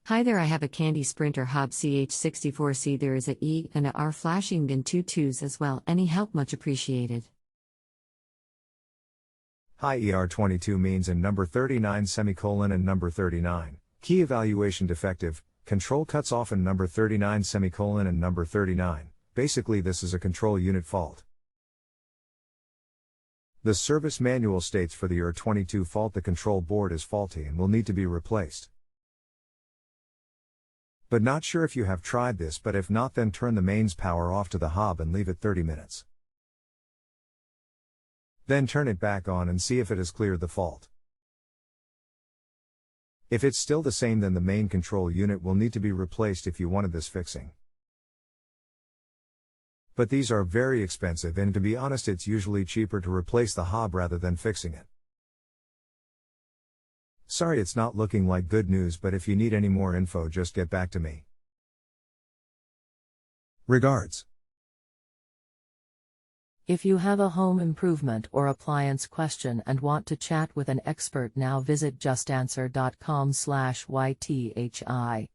Hi there, I have a Candy Sprinter Hob ch64c. There is a E and a R flashing and 2 2s as well. Any help much appreciated. Hi, ER22 means and number 39 semicolon and number 39. Key evaluation defective, control cuts off and number 39 semicolon and number 39. Basically this is a control unit fault. The service manual states for the ER22 fault the control board is faulty and will need to be replaced. But not sure if you have tried this, but if not, then turn the mains power off to the hob and leave it 30 minutes. Then turn it back on and see if it has cleared the fault. If it's still the same, then the main control unit will need to be replaced if you wanted this fixing. But these are very expensive, and to be honest, it's usually cheaper to replace the hob rather than fixing it. Sorry, it's not looking like good news, but if you need any more info, just get back to me. Regards. If you have a home improvement or appliance question and want to chat with an expert, now visit justanswer.com/ythi.